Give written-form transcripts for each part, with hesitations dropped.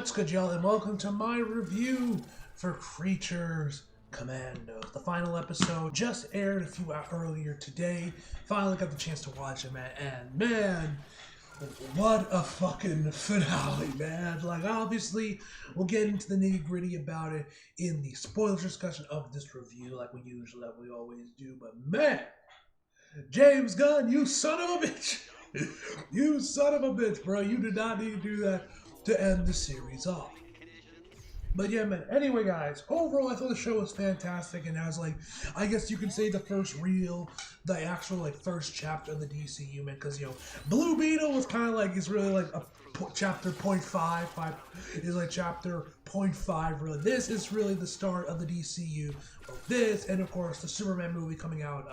What's good, y'all, and welcome to my review for Creatures Commandos. The final episode just aired a few hours earlier today. Finally got the chance to watch it, man, and man, what a fucking finale, man. Like, obviously, we'll get into the nitty-gritty about it in the spoilers discussion of this review, like we always do, but man, James Gunn, you son of a bitch. You son of a bitch, bro. You did not need to do that to end the series off. But yeah, man, anyway, guys, overall, I thought the show was fantastic, and as, like, I guess you can say the actual, like, first chapter of the DCU, man, because, you know, Blue Beetle was kind of like, it's really like a chapter 0.5, is like chapter 0.5, really. This is really the start of the DCU. This, and of course, the Superman movie coming out,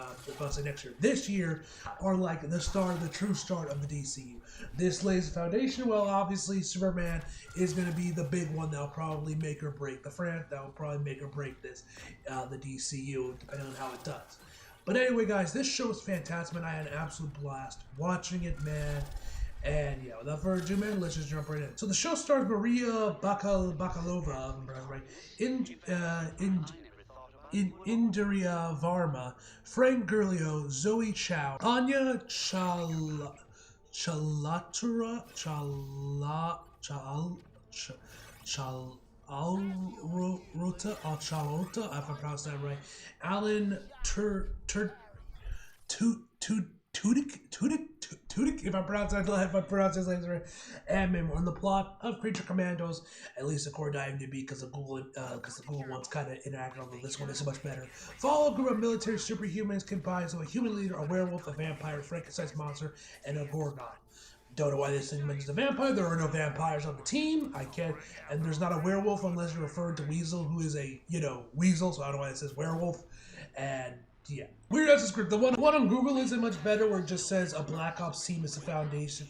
next year. This year are like the true start of the DCU. This lays the foundation. Well, obviously, Superman is going to be the big one that'll probably make or break the franchise. That will probably make or break this, the DCU, depending on how it does. But anyway, guys, this show is fantastic, man. I had an absolute blast watching it, man. And yeah, without further ado, man, let's just jump right in. So the show stars Maria Bakalova, right? Indira Varma, Frank Gurlio, Zoe Chow, Anya Chalota, if I pronounce that right, Alan Tudyk, if I pronounce his name right, and man, we're on the plot of Creature Commandos, at least according to IMDb, because the Google one's kind of inaccurate, although this one is so much better. Follow a group of military superhumans comprised of a human leader, a werewolf, a vampire, a Frankenstein's monster, and a Gorgon. Don't know why this thing mentions a vampire. There are no vampires on the team. I can't, and there's not a werewolf unless you're referring to Weasel, who is a, weasel, so I don't know why it says werewolf. And yeah, weird as a script. The one on Google isn't much better, where it just says a Black Ops team is the foundation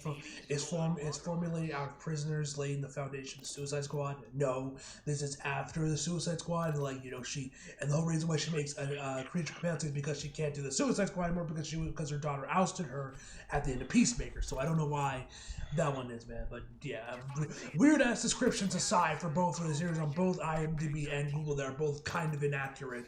is formulated out of prisoners laying the foundation of the Suicide Squad. No, this is after the Suicide Squad. Like, and the whole reason why she makes a Creature Commandos is because she can't do the Suicide Squad anymore because her daughter ousted her at the end of Peacemaker. So I don't know why that one is, man. But yeah, weird ass descriptions aside for both of the series on both IMDb and Google, they're both kind of inaccurate.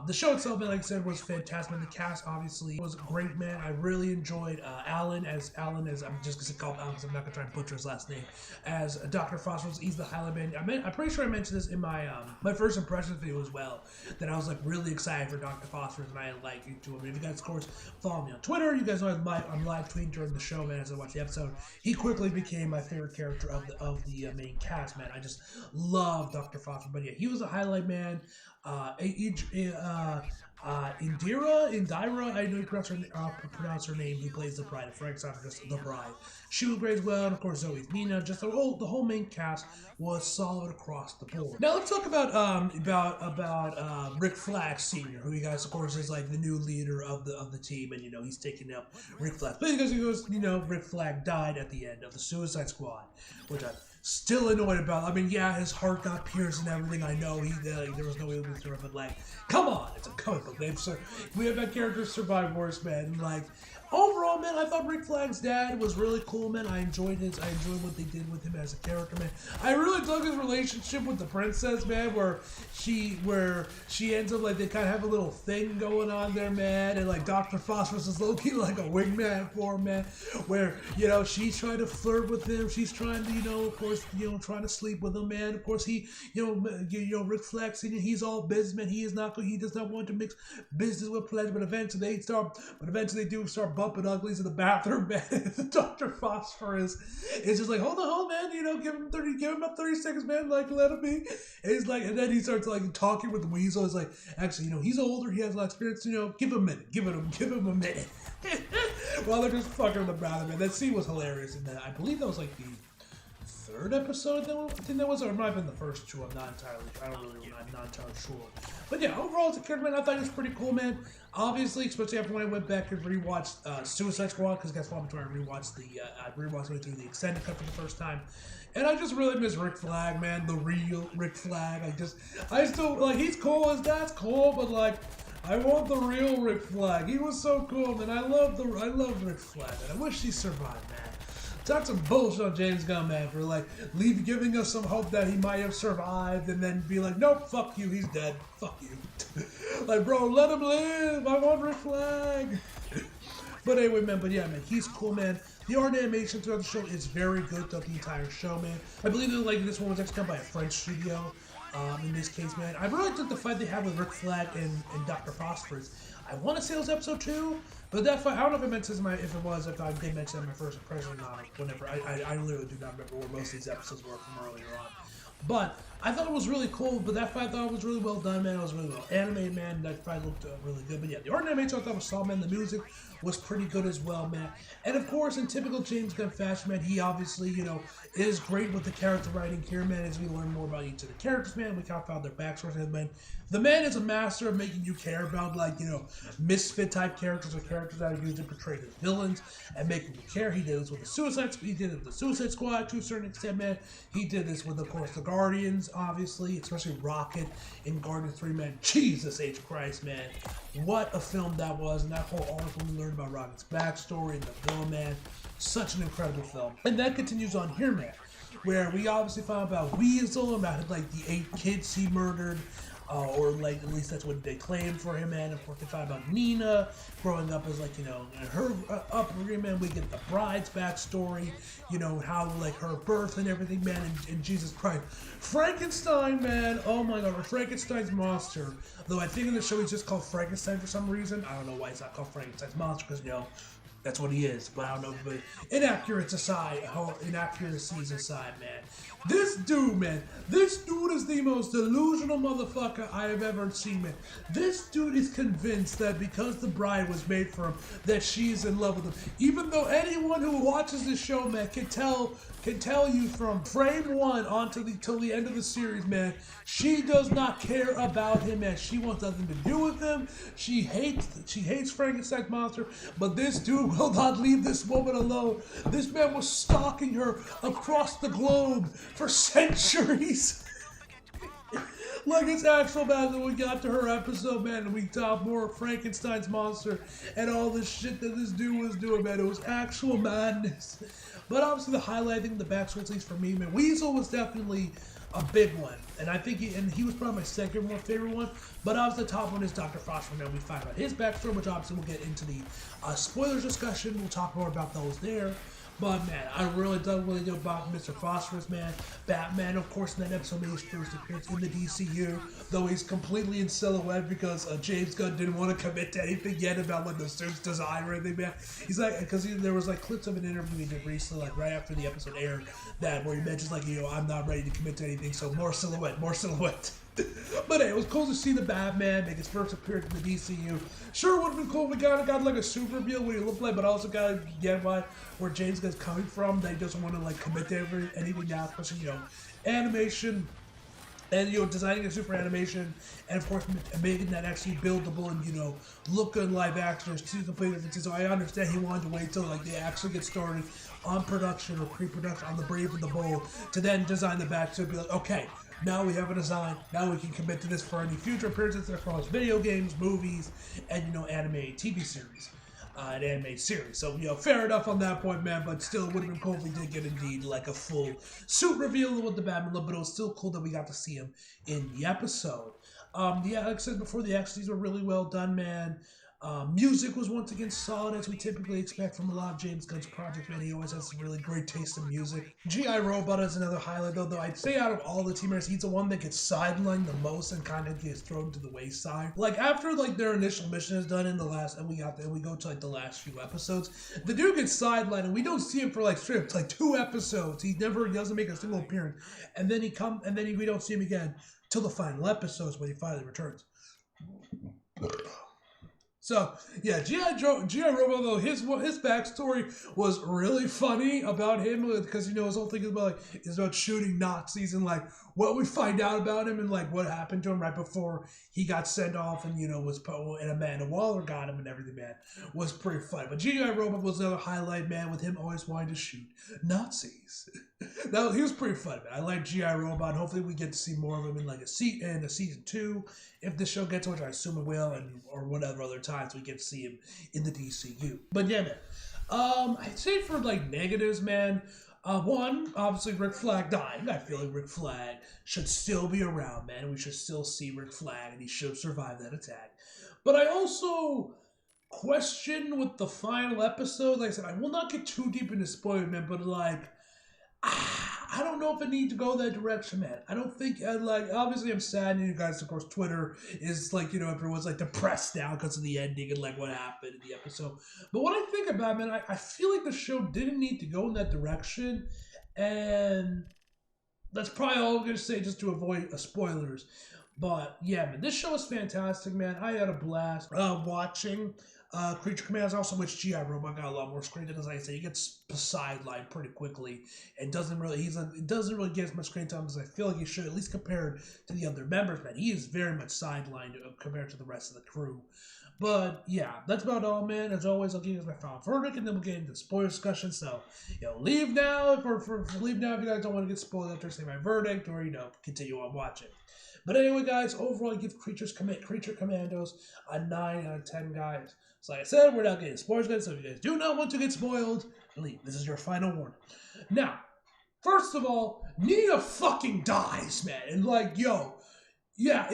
The show itself, like I said, was fantastic. The cast obviously was great, man. I really enjoyed Alan as I'm just gonna call him Alan because I'm not gonna try and butcher his last name, as Dr. Phosphorus. He's the Highland Man. I'm pretty sure I mentioned this in my my first impressions video as well, that I was like really excited for Dr. Phosphorus, and I like into him. If you guys, of course, follow me on Twitter, you guys know I'm live tweeting during the show, man. As I watch the episode, he quickly became my favorite character of the main cast, man. I just love Dr. Phosphorus. But yeah, he was a highlight, man. Indira, I know you pronounce her name. He plays the bride. Frank's not just the bride. She was great as well, and of course Zoe's Nina. Just the whole main cast was solid across the board. Now let's talk about Rick Flag Sr., who you guys, of course, is like the new leader of the team, and he's taking up Rick Flag. But because Rick Flag died at the end of the Suicide Squad, which I'm still annoyed about. I mean, yeah, his heart got pierced and everything. I know there was no way to through it, but like, come on, it's a comic book. We have that character survive worse, man. Like, overall, man, I thought Rick Flag's dad was really cool, man. I enjoyed what they did with him as a character, man. I really dug his relationship with the princess, man, where she ends up, like, they kind of have a little thing going on there, man, and like Dr. Phosphorus is low-key like a wingman for him, man, where, she's trying to flirt with him, she's trying to, of course, trying to sleep with him, man. Of course, he, Rick Flag Sr., he's all business, man. He does not want to mix business with pleasure, but eventually they do start bumping uglies in the bathroom, man. Dr. Phosphorus is just like, hold on, man, give him about 30 seconds, man, like, let him be. And then he starts like talking with Weasel. He's like, actually, he's older, he has a lot of experience, give him a minute, give him a minute. While they're just fucking in the bathroom, man. That scene was hilarious, and I believe that was like the third episode I think that was, or it might have been the first two. I'm not entirely sure. But yeah, overall as a character, man, I thought it was pretty cool, man. Obviously, especially after when I went back and rewatched Suicide Squad, because guess what, I rewatched it through the extended cut for the first time. And I just really miss Rick Flag, man, the real Rick Flag. I still, like, he's cool, his dad's cool, but like, I want the real Rick Flag. He was so cool, man. I love Rick Flag, and I wish he survived, man. That's some bullshit on James Gunn, man, for like giving us some hope that he might have survived, and then be like, nope, fuck you, he's dead. Fuck you. Like, bro, let him live. I want Rick Flag. But anyway, man, he's cool, man. The art animation throughout the show is very good throughout the entire show, man. I believe that like this one was actually done by a French studio. In this case, man, I really took the fight they had with Rick Flag and Dr. Phosphorus. I want to say it was episode 2, but that fight, I don't know if I mentioned if I did mention it in my first impression or not. Whenever I literally do not remember where most of these episodes were from earlier on. But I thought it was really cool. But that fight I thought was really well done, man. It was really well animated, man. That fight looked really good. But yeah, the art animation I thought was solid, man. The music was pretty good as well, man. And of course, in typical James Gunn fashion, man, he obviously, is great with the character writing here, man. As we learn more about each of the characters, man, we kind of found their backstories, man. The man is a master of making you care about, like, misfit type characters or characters that are used to portray as villains and making you care. He did this with the He did it with the Suicide Squad to a certain extent, man. He did this with, of course, the Guardians, obviously, especially Rocket in Guardians 3, man. Jesus H. Christ, man. What a film that was, and that whole arc when we learned about Rocket's backstory and the villain, man. Such an incredible film. And that continues on here, man, where we obviously found about Weasel, about like the 8 kids he murdered, or like at least that's what they claimed for him, man. Of course, we found about Nina growing up as like her upbringing, man. We get the bride's backstory, how like her birth and everything, man. And Jesus Christ, Frankenstein, man. Oh my God, Frankenstein's monster. Though I think in the show he's just called Frankenstein for some reason. I don't know why he's not called Frankenstein's monster, because that's what he is, but I don't know. But inaccuracies aside, man. This dude is the most delusional motherfucker I have ever seen, man. This dude is convinced that because the bride was made for him, that she's in love with him. Even though anyone who watches this show, man, can tell you from frame 1 till the end of the series, man, she does not care about him, man. She wants nothing to do with him. She hates Frankenstein's monster, but this dude will not leave this woman alone. This man was stalking her across the globe for centuries. Like it's actual bad when we got to her episode, man, and we talked more of Frankenstein's monster and all this shit that this dude was doing, man. It was actual madness. But obviously the highlight, I think the backstory, at least for me, man, Weasel was definitely a big one. And I think he was probably my second favorite one. But obviously the top one is Dr. Phosphorus. Now we find out his backstory, which obviously we'll get into the spoilers discussion. We'll talk more about those there. But man, I really don't really know about Mr. Phosphorus, man. Batman, of course, in that episode made his first appearance in the DCU, though he's completely in silhouette because James Gunn didn't want to commit to anything yet about like the suit's design or anything, man. He's like, because there was like clips of an interview he did recently, like right after the episode aired, where he mentions like, I'm not ready to commit to anything, so more silhouette. But hey, it was cool to see the Batman make his first appearance in the DCU. Sure, it would have been cool if we got like a super reveal what he looked like, but also got to get where James Gunn's coming from. That he doesn't want to like commit to anything now, especially animation and designing a super animation, and of course making that actually buildable and look good in live action. There's two completely different things. So I understand he wanted to wait till like they actually get started on production or pre-production on the Brave and the Bold to then design the back to be like, okay, now we have a design. Now we can commit to this for any future appearances across video games, movies, and animated TV series, an animated series. So fair enough on that point, man. But still, it would have been cool if we did get indeed like a full suit reveal with the Batman look. But it was still cool that we got to see him in the episode. Yeah, like I said before, the actions were really well done, man. Music was once again solid, as we typically expect from a lot of James Gunn's projects, man. He always has some really great taste in music. G.I. Robot is another highlight, though I'd say out of all the team members, he's the one that gets sidelined the most and kind of gets thrown to the wayside. Like, after, like, their initial mission is done in the last, and we go to, like, the last few episodes, the dude gets sidelined, and we don't see him for, like, strips, like, 2 episodes. He doesn't make a single appearance. And then we don't see him again till the final episodes when he finally returns. So, yeah, G.I. Robot, though, his backstory was really funny about him, because, his whole thing is about shooting Nazis, and, like, what we find out about him and, like, what happened to him right before he got sent off and, and Amanda Waller got him and everything, man, was pretty funny. But G.I. Robot was another highlight, man, with him always wanting to shoot Nazis. He was pretty fun, man. I like G.I. Robot. Hopefully we get to see more of him in, like, a season 2, if the show gets to, which I assume it will, or whatever other time times we get to see him in the DCU. But yeah, man. I'd say for like negatives, man. One, obviously Rick Flag dying. I feel like Rick Flag should still be around, man. We should still see Rick Flag, and he should survive that attack. But I also question with the final episode. Like I said, I will not get too deep into spoiler, man. But like, I don't know if I need to go that direction, man. I don't think, like, obviously I'm sad, and you guys, of course, Twitter is, like, everyone's, like, depressed now because of the ending and, like, what happened in the episode. But what I think about, man, I feel like the show didn't need to go in that direction, and that's probably all I'm going to say just to avoid spoilers. But, yeah, man, this show is fantastic, man. I had a blast watching Creature Commandos, also which G.I. Robot got a lot more screen time. As I say, he gets sidelined pretty quickly and doesn't really get as much screen time as I feel like he should, at least compared to the other members, man. He is very much sidelined compared to the rest of the crew. But yeah, that's about all, man. As always, I'll give you guys my final verdict, and then we'll get into spoiler discussion. So, leave now leave now if you guys don't want to get spoiled after I say my verdict, or continue on watching. But anyway, guys, overall, I give Creature Commandos a 9 out of 10, guys. So like I said, we're not getting spoilers, guys, so if you guys do not want to get spoiled, leave. This is your final warning. Now, first of all, Nina fucking dies, man. And like, yeah,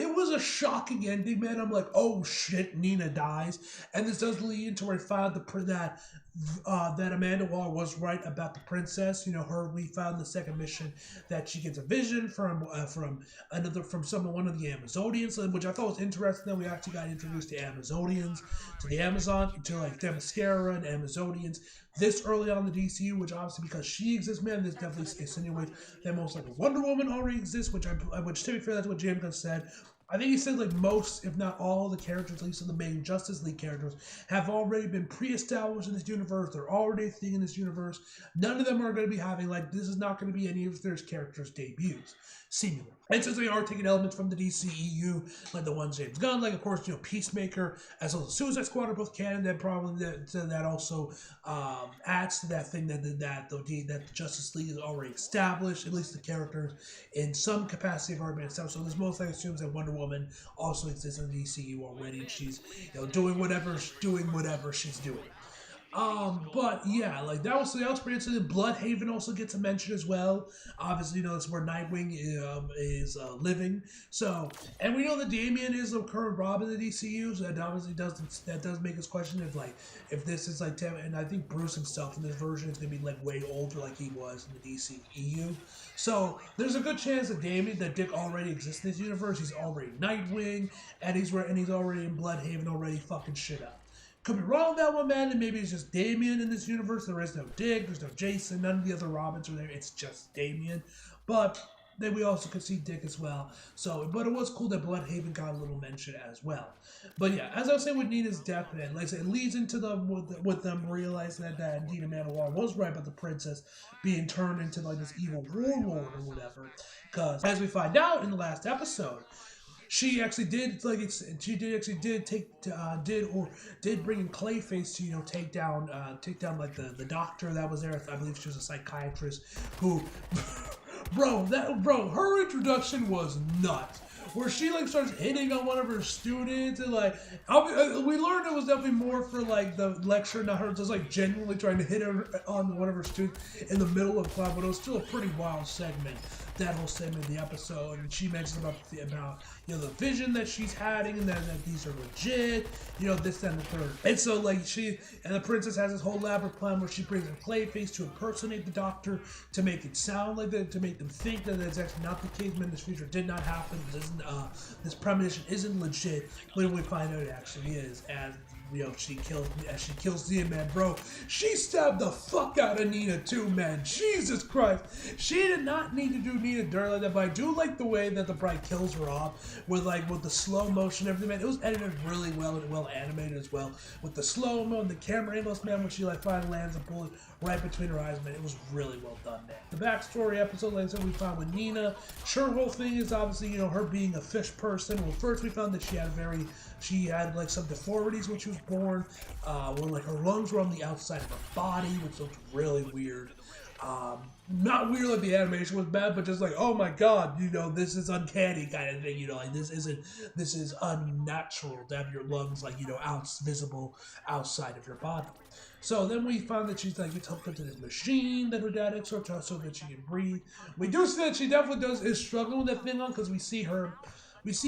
it was a shocking ending, man. I'm like, oh shit, Nina dies. And this does lead into where I found that Amanda Waller was right about the princess. We found the second mission that she gets a vision from one of the Amazonians, which I thought was interesting. That we actually got introduced to Amazonians, to the Amazon, to like Themyscira and Amazonians this early on in the DCU, which obviously because she exists, man, this definitely insinuates that most likely Wonder Woman already exists, which to be fair, that's what James Gunn said. I think he said like most, if not all, of the characters, at least of the main Justice League characters, have already been pre-established in this universe. They're already a thing in this universe. None of them are going to be having, like, this is not going to be any of their characters' debuts, seemingly. And since they are taking elements from the DCEU, like the ones James Gunn, like, of course, Peacemaker, as well as Suicide Squad are both canon, then probably that also adds to that thing that the Justice League is already established, at least the characters in some capacity have already been established. So this most likely assumes that Wonder Woman also exists in the DCU already, and she's doing whatever she's doing. But yeah, like that was pretty interesting. Bloodhaven also gets a mention as well. Obviously, that's where Nightwing is living. So, and we know that Damian is the current Robin in the DCU, so that obviously does make us question if this is like, and I think Bruce himself in this version is gonna be like way older, like he was in the DCEU. So there's a good chance that Dick already exists in this universe. He's already Nightwing, and he's already in Bloodhaven, already fucking shit up. Could be wrong with that one, man, and maybe it's just Damian in this universe. There is no Dick, there's no Jason, none of the other Robins are there. It's just Damian. But then we also could see Dick as well. But it was cool that Bloodhaven got a little mention as well. But yeah, as I was saying with Nina's death, man, like I said, it leads into with them realizing that Nina Manowar was right about the princess being turned into like this evil warlord or whatever. Because as we find out in the last episode, she actually did bring in Clayface to take down like the doctor that was there. I believe she was a psychiatrist who, her introduction was nuts. Where she like starts hitting on one of her students and like we learned it was definitely more for like the lecture, not her just like genuinely trying to hit on one of her students in the middle of class. But it was still a pretty wild segment. That whole segment of the episode, and she mentions about the vision that she's having, and that these are legit, this, that, and the third. And so like the princess has this whole elaborate plan where she brings in Clayface to impersonate the doctor, to make it sound like that, to make them think that that's actually not the case. Man, this future did not happen. This premonition isn't legit. When we find out it actually is, as she kills Nina, man, bro. She stabbed the fuck out of Nina too, man. Jesus Christ. She did not need to do Nina dirt like that, but I do like the way that the bride kills her off with the slow motion and everything, man. It was edited really well and well animated as well. With the slow-mo and the camera angles, man, when she finally lands a bullet right between her eyes, man. It was really well done, man. The backstory episode, like I said, we found with Nina. Her whole thing is obviously, her being a fish person. Well, first we found that she had like some deformities when she was born, where like her lungs were on the outside of her body, which looked really weird. Not weird like the animation was bad, but just like, oh my god, this is uncanny kind of thing, like this is unnatural to have your lungs like, visible outside of your body. So then we found that she's like, it's hooked up to this machine that her dad hooks her to so that she can breathe. We do see that she definitely is struggling with that thing on, because we see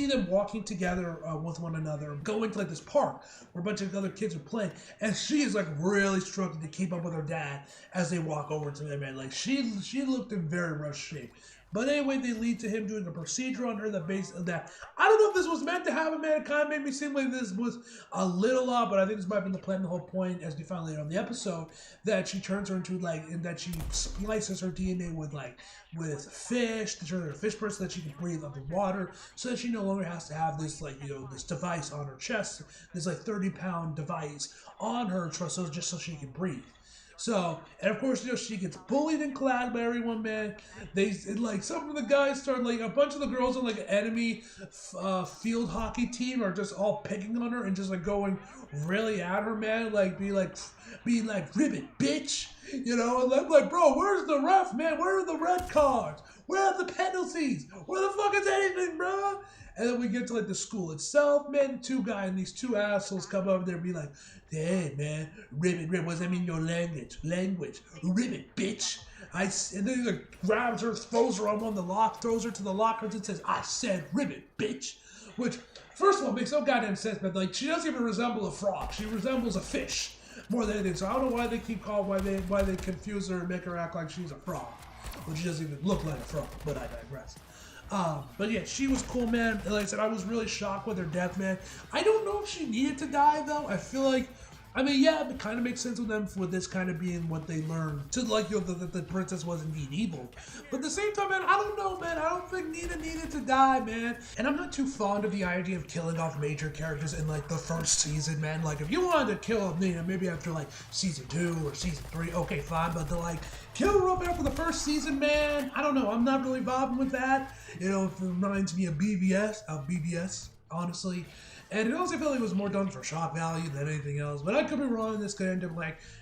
them walking together with one another, going to like this park where a bunch of other kids are playing, and she is like really struggling to keep up with her dad as they walk over to them, and like she looked in very rough shape. But anyway, they lead to him doing a procedure on her that I don't know if this was meant to happen, man. It kind of made me seem like this was a little odd, but I think this might have been the plan, the whole point, as we find later on the episode, that she turns her into and that she splices her DNA with fish, to turn her a fish person so that she can breathe underwater, so that she no longer has to have this this device on her chest, this 30-pound device on her chest, just so she can breathe. So, and of course, she gets bullied and clad by everyone, man. Some of the guys start, a bunch of the girls on, an enemy field hockey team are just all picking on her and just, going really at her, man. Being like, ribbit, bitch. And I'm like, bro, where's the ref, man? Where are the red cards? Where are the penalties? Where the fuck is anything, bro? And then we get to the school itself, man. These two assholes come over there and be like, hey, man, ribbit, what does that mean in your language? Ribbit, bitch. And then he grabs her, throws her on throws her to the lockers and says, I said ribbit, bitch. Which, first of all, makes no goddamn sense, but she doesn't even resemble a frog. She resembles a fish more than anything. So I don't know why they keep why they confuse her and make her act like she's a frog. Well, she doesn't even look like a frog, but I digress. But yeah, she was cool, man. And like I said, I was really shocked with her death, man. I don't know if she needed to die, though. I feel like, yeah, it kind of makes sense with them for this kind of being what they learned. To the princess was indeed evil. But at the same time, man, I don't know, man. I don't think Nina needed to die, man. And I'm not too fond of the idea of killing off major characters in the first season, man. If you wanted to kill Nina, maybe after season 2 or season 3, okay, fine. But to kill her up after the first season, man, I don't know. I'm not really vibing with that. It reminds me of BBS, honestly. And it also felt like it was more done for shock value than anything else. But I could be wrong. This could end up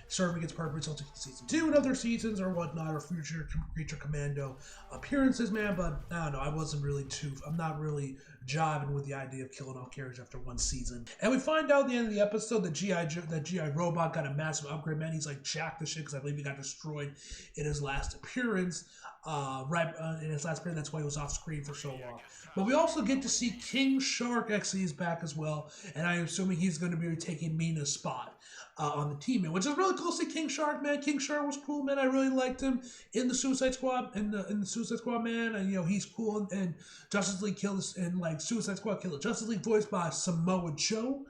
serving its purpose until season 2 and other seasons or whatnot, or future Creature Commando appearances, man. But I don't know. I'm not really jiving with the idea of killing off characters after one season. And we find out at the end of the episode that G.I. Robot got a massive upgrade, man. He's jacked the shit, because I believe he got destroyed in his last appearance. In his last appearance, that's why he was off screen for so long. But we also get to see King Shark actually is back as well, and I'm assuming he's going to be taking Mina's spot on the team, man, which is really cool to see King Shark, man. King Shark was cool, man. I really liked him in the Suicide Squad, in the Suicide Squad, man. And he's cool, and Justice League killed us, and Suicide Squad killed Justice League, voiced by Samoa Joe.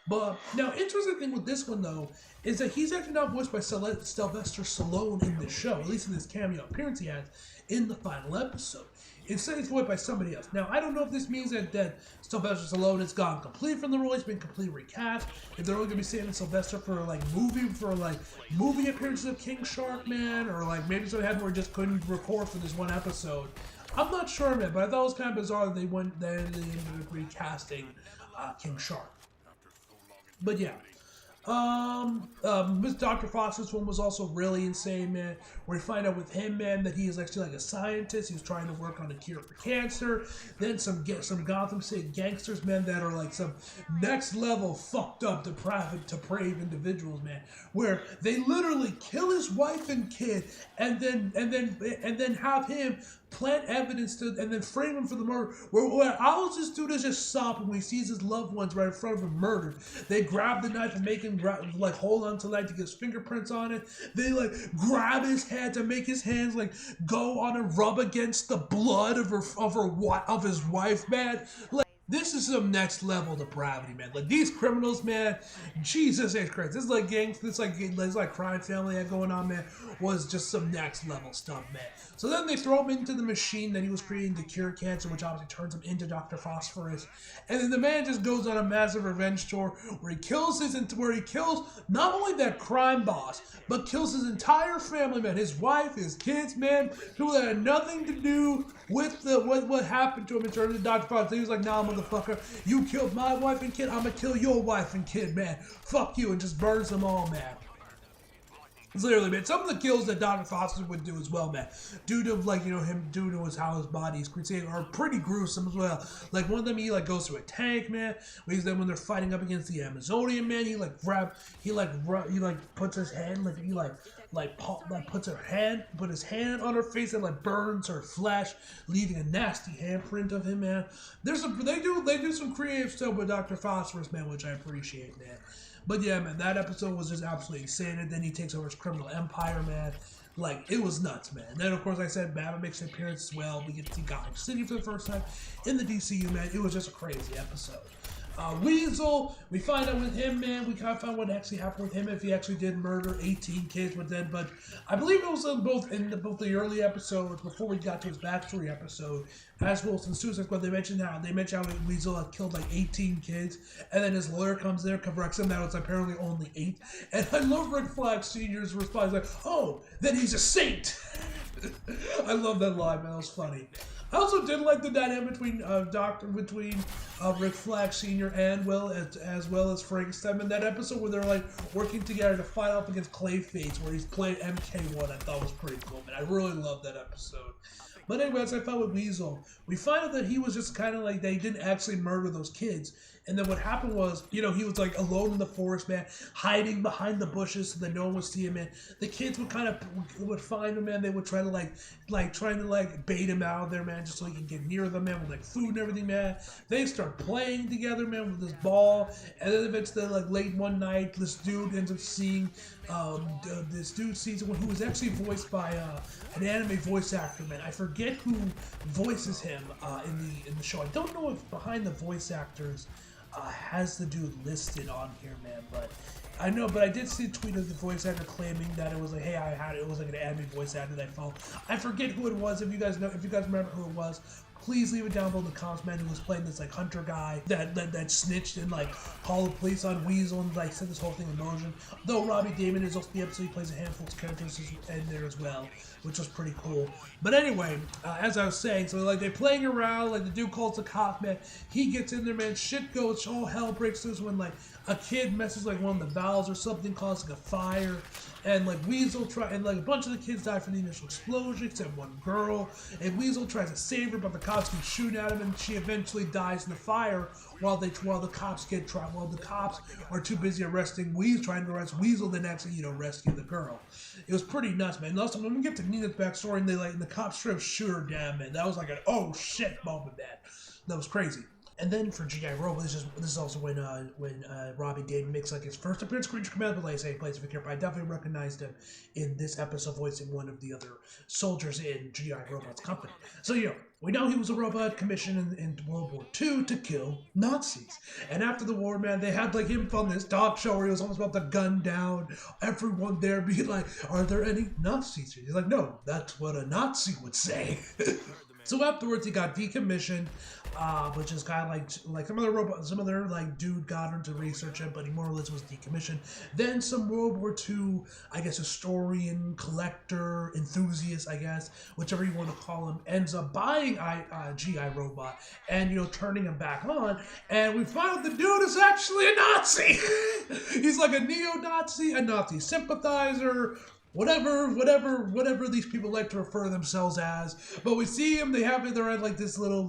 But now, interesting thing with this one though is that he's actually not voiced by Sylvester Stallone in this show, at least in this cameo appearance he has in the final episode. Instead, he's voiced by somebody else. Now, I don't know if this means that Sylvester Stallone has gone complete from the role. He's been completely recast. If they're only going to be saving Sylvester for movie appearances of King Shark, man, or maybe something happened where he just couldn't record for this one episode. I'm not sure, man, but I thought it was kind of bizarre that they ended up recasting King Shark. But yeah. Miss Dr. Foster's one was also really insane, man, where we find out with him, man, that he is actually a scientist. He's trying to work on a cure for cancer. Then some Gotham City gangsters, man, that are some next level fucked up, depraved individuals, man, where they literally kill his wife and kid and then have him plant evidence and then frame him for the murder. Where all this dude is just sobbing when he sees his loved ones right in front of him murdered. They grab the knife and make him hold on to to get his fingerprints on it. They grab his head to make his hands go on and rub against the blood of his wife, man. This is some next level depravity, man. These criminals, man, Jesus H. Christ. This is crime family had going on, man, was just some next level stuff, man. So then they throw him into the machine that he was creating to cure cancer, which obviously turns him into Dr. Phosphorus. And then the man just goes on a massive revenge tour where he kills not only that crime boss, but kills his entire family, man. His wife, his kids, man, who had nothing to do with what happened to him in terms of Dr. Phosphorus. He was like, nah, motherfucker, you killed my wife and kid, I'm gonna kill your wife and kid, man. Fuck you, and just burns them all, man. Literally, man. Some of the kills that Dr. Foster would do as well, man, due to like him, due to how his body is created, are pretty gruesome as well. Like one of them, he like goes through a tank, man. When they're fighting up against the Amazonian, man, he puts his hand put his hand on her face and like burns her flesh, leaving a nasty handprint of him, man. They do some creative stuff with Dr. Phosphorus, man, which I appreciate, man. But yeah, man, that episode was just absolutely insane. And then he takes over his criminal empire, man. Like, it was nuts, man. Then, of course, like I said, Batman makes an appearance as well. We get to see Gotham City for the first time in the DCU, man. It was just a crazy episode. Weasel, we find out with him, man. We kind of found what actually happened with him, if he actually did murder 18 kids with them. But I believe it was in both the early episodes before we got to his backstory episode, as well as in Suicide Squad. They mentioned how Weasel had killed like 18 kids, and then his lawyer comes there, corrects him that it's apparently only 8. And I love Rick Flag Sr.'s response, like, "Oh, then he's a saint." I love that line, man. That was funny. I also did like the dynamic between Rick Flag Sr. and as well as Frankenstein in that episode where they're like working together to fight off against Clayface, where he's playing MK1. I thought was pretty cool, man. I really loved that episode. But anyways, I found with Weasel, we find out that he was just kind of like, they didn't actually murder those kids. And then what happened was, he was like alone in the forest, man, hiding behind the bushes so that no one would see him, man. The kids would find him, man. They would try to bait him out of there, man, just so he can get near them, man, with like food and everything, man. They start playing together, man, with this ball. And then eventually, like late one night, this dude ends up seeing, someone who was actually voiced by an anime voice actor, man. I forget who voices him in the show. I don't know if behind the voice actors has the dude listed on here, man, but I did see a tweet of the voice actor claiming that it was like, hey, it was like an anime voice actor that I followed. I forget who it was. If you guys remember who it was, please leave it down below in the comments, man, who was playing this like hunter guy that snitched and like called the police on Weasel and like set this whole thing in motion. Though Robbie Damon is also the episode, he plays a handful of characters in there as well, which was pretty cool. But anyway, as I was saying, so like they're playing around, like the dude calls the cop, man. He gets in there, man. Shit goes, all hell breaks loose when like a kid messes like one of the valves or something, causes like a fire, and like and like a bunch of the kids die from the initial explosion except one girl, and Weasel tries to save her, but the cops keep shooting at him, and she eventually dies in the fire while the cops are too busy trying to arrest Weasel than actually rescue the girl. It was pretty nuts, man. And also when we get to Nina's backstory and the cops straight up shoot her down, man, that was like an oh shit moment, man. That was crazy. And then for G.I. Robot, this is also when Robbie Damon makes like his first appearance in Creature Commandos, but like I say, he plays a character. I definitely recognized him in this episode voicing one of the other soldiers in G.I. Robot's company. So we know he was a robot commissioned in World War II to kill Nazis. And after the war, man, they had like him on this talk show where he was almost about to gun down everyone there, being like, "Are there any Nazis here?" He's like, "No, that's what a Nazi would say." So afterwards, he got decommissioned, which is kind of like some other like dude got him to research it, but he more or less was decommissioned. Then some World War II, I guess, historian, collector, enthusiast, I guess, whichever you want to call him, ends up buying G.I. Robot and turning him back on, and we find out the dude is actually a Nazi. He's like a neo-Nazi, a Nazi sympathizer. Whatever these people like to refer to themselves as. But we see them, they're at like this little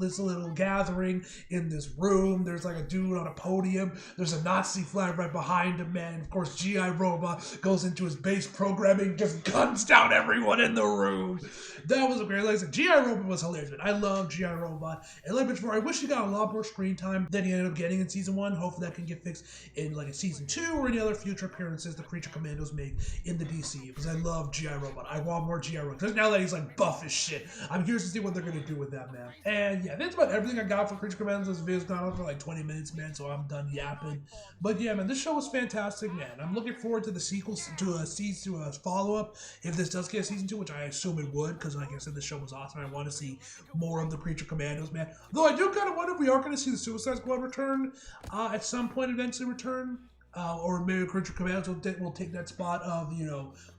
gathering in this room. There's like a dude on a podium. There's a Nazi flag right behind him, man. Of course, G.I. Robot goes into his base programming, just guns down everyone in the room. That was a great, like I said, G.I. Robot was hilarious, man. I love G.I. Robot. And like before, I wish he got a lot more screen time than he ended up getting in season 1. Hopefully that can get fixed in like a season 2 or any other future appearances the Creature Commandos make in the DCU, because I love G.I. Robot. I want more G.I. Robot. Now that he's like buff as shit, I'm curious to see what they're going to do with that, man. And yeah, that's about everything I got for Creature Commandos. This video's gone on for like 20 minutes, man, so I'm done yapping. But yeah, man, this show was fantastic, man. I'm looking forward to the sequels, to a follow-up, if this does get a season 2, which I assume it would, because like I said, the show was awesome. I want to see more of the Creature Commandos, man. Though I do kind of wonder if we are going to see the Suicide Squad return at some point, eventually return. Or maybe Creature Commandos will take that spot of,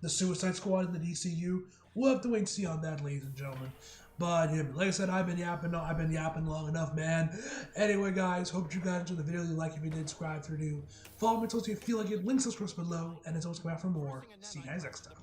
the Suicide Squad in the DCU. We'll have to wait and see on that, ladies and gentlemen. But yeah, like I said, I've been yapping long enough, man. Anyway, guys, hope you guys enjoyed the video. Like if you did, subscribe if you're new. Follow me if you feel like it. Links description below. And as always, come back for more. See you guys next time.